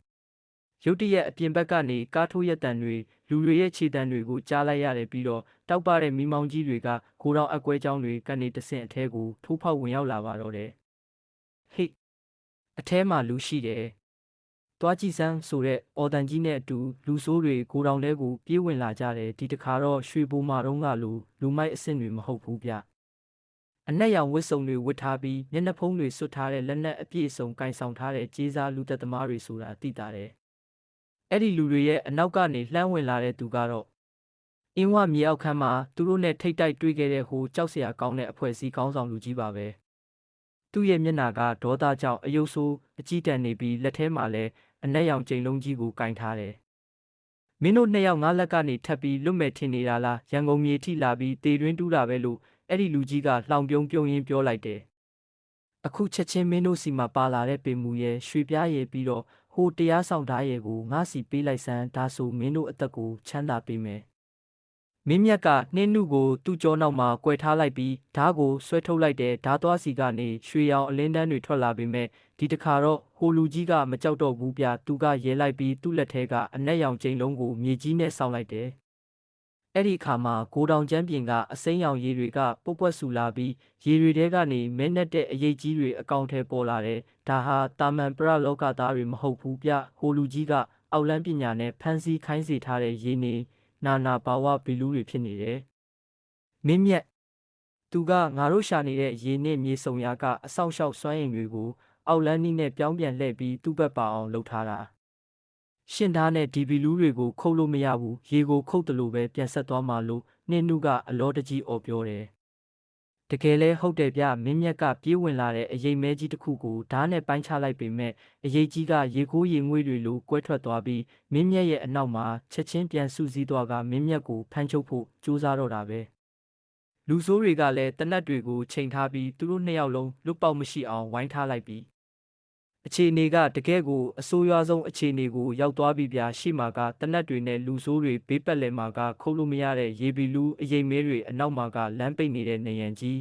ရုတ်တရက်အပြင်ဘက်ကနေကားထိုးရက်တန်တွေလူတွေရဲ့ခြေတံတွေကိုကြားလိုက်ရတယ်ပြီးတော့တောက်ပတဲ့မီးမောင်းကြီးတွေကဂိုးတောင်အကွဲကြောင်းတွေကနေတဆင့်အထဲကိုထိုးဖောက်ဝင်ရောက်လာပါတော့တယ်ဟိတ်အထဲမှာလူရှိတယ်တွားကြည့်စမ်းဆိုတဲ့အော်တန်ကြီးနဲ့အတူလူဆိုးတွေဂိုးတောင်ထဲကိုပြေးဝင်လာကြတယ်ဒီတခါတော့ရွှေဘိုမာတုံးကလူမိုက်အဆင့်တွေမဟုတ်ဘူးဗျအနက်ရောင်ဝတ်စုံတွေဝတ်ထားပြီးမျက်နှာဖုံးတွေစွတ်ထားတဲ့လက်နက်အပြည့်အစုံကင်ဆောင်ထားတဲ့ကြေးစားလူသက်သမားတွေဆိုတာသိတာတယ်အဲ့ဒီလူတွေရဲ့အနောက်ကနေလှမ်းဝင်လာတဲ့သူကတော့အင်းဝမြေအောက်ခန်းမှာသူတို့နဲ့ထိတ်တိုက်တွေ့ခဲ့တဲ့ဟိုကြောက်စရာကောင်းတဲ့အဖွဲ့အစည်းကောင်းဆောင်လူကြီးပါပဲသူ့ရဲ့မျက်နှာကဒေါသကြောင့်အယုတ်ဆိုးအကြည့်တန်နေပြီးလက်ထဲမှာလည်းအနက်ရောင်ကျိန်လုံးကြီးကိုကင်ထားတယ်မင်းတို့နှစ်ယောက်ငါးလက်ကနေထပ်ပြီးလွတ်မဲ့ထင်နေတာလားရန်ကုန်မြေထိလာပြီးတေတွင်းတူးတာပဲလို့အဲ့ဒီလူကြီးကလှောင်ပြုံးပြုံးရင်းပြောလိုက်တယ်အခုချက်ချင်းမင်းတို့စီမှာပါလာတဲ့ပေမူရဲ့ရွှေပြားရဲ့ပြီးတော့ဟိုတရားဆောင်ဓာတ်ရဲ့ကိုငါစီပေးလိုက်စမ်းဒါဆိုမင်းတို့အသက်ကိုချမ်းသာပေးမယ်မင်းမြတ်ကနှင်းနုကိုသူ့ကြောနောက်မှာကွယ်ထားလိုက်ပြီးဓားကိုဆွဲထုတ်လိုက်တဲ့ဓားသွားစီကနေရွှေရောင်အလင်းတန်းတွေထွက်လာပေမဲ့ဒီတခါတော့ဟိုလူကြီးကမကြောက်တော့ဘူးဗျသူကရဲလိုက်ပြီးသူ့လက်ထဲကအနက်ရောင်ကျိန်လုံးကိုမြေကြီးနဲ့ဆောင်းလိုက်တယ်အဲ့ဒီအခါမှာဂိုတောင်ကျမ်းပြင်ကအစိမ်းရောင်ရေတွေကပုတ်ပွက်ဆူလာပြီးရေတွေထဲကနေမဲနဲ့တဲ့အရေးကြီးတွေအကောင်ထဲပေါ်လာတယ်ဒါဟာတာမန်ပရလောကသားတွေမဟုတ်ဘူးဗျဟိုလူကြီးကအောက်လန်းပညာနဲ့ဖန်ဆီးခိုင်းစေထားတဲ့ရေနေနာဘာဝဘီလူးတွေဖြစ်နေတယ်မင်းမြတ်သူကငါတို့ရှာနေတဲ့ရေနဲ့မြေစုံရာကအဆောင်လျှောက်စွမ်းအင်တွေကိုအောက်လန်းနီးနဲ့ပြောင်းပြန်လှည့်ပြီးသူ့ဘက်ပါအောင်လုပ်ထားတာရှင်သားနဲ့ဒီဘီလူးတွေကိုခုတ်လို့မရဘူးရေကိုခုတ်တယ်လို့ပဲပြန်ဆက်သွားမှလို့နှင်းနုကအလောတကြီးအော်ပြောတယ်တကယ်လဲဟုတ်တယ်ဗျမင်းမြတ်ကပြေးဝင်လာတဲ့အရေးမဲကြီးတစ်ခုကိုဓာတ်နဲ့ပိုင်းချလိုက်ပေမဲ့အရေးကြီးကရေကိုးရေငွေ့တွေလိုကွဲထွက်သွားပြီးမင်းမြတ်ရဲ့အနောက်မှာချက်ချင်းပြန်စုစည်းသွားကမင်းမြတ်ကိုဖမ်းချုပ်ဖို့ကြိုးစားတော့တာပဲလူဆိုးတွေကလည်းတနတ်တွေကိုချိန်ထားပြီးသူတို့နှစ်ယောက်လုံးလွတ်ပေါက်မရှိအောင်ဝိုင်းထားလိုက်ပြီးအခြေအနေကတကယ်ကိုအဆိုးရွားဆုံးအခြေအနေကိုရောက်သွားပြီဗျာရှေ့မှာကတနတ်တွေနဲ့လူဆိုးတွေဘေးပတ်လည်မှာကခုတ်လို့မရတဲ့ရေဘီလူအရိပ်မဲတွေအနောက်မှာကလမ်းပိတ်နေတဲ့နေရန်ကြီး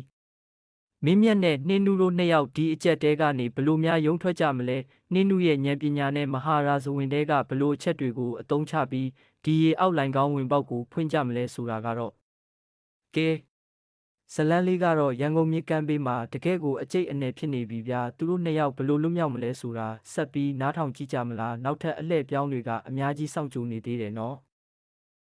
မင်းမြတ်နဲ့နှင်းနူးတို့နှစ်ယောက်ဒီအကျက်တဲကနေဘလို့များရုံထွက်ကြမလဲနှင်းနူးရဲ့ဉာဏ်ပညာနဲ့မဟာရာဇဝင်တဲကဘလို့အချက်တွေကိုအသုံးချပြီးဒီရေအောက်လိုင်ကောင်းဝင်ပေါက်ကိုဖွင့်ကြမလဲဆိုတာကတော့ကဲ ဇလန်းလေးကတော့ရန်ကုန်မြစ်ကမ်းဘေးမှာတကယ့်ကိုအကျိတ်အနေဖြစ်နေပြီဗျာသူတို့နှစ်ယောက်ဘလို့လွတ်မြောက်မလဲဆိုတာဆက်ပြီးနားထောင်ကြည့်ကြမလားနောက်ထပ်အလှည့်ပြောင်းတွေကအများကြီးစောင့်ကြိုနေသေးတယ်နော်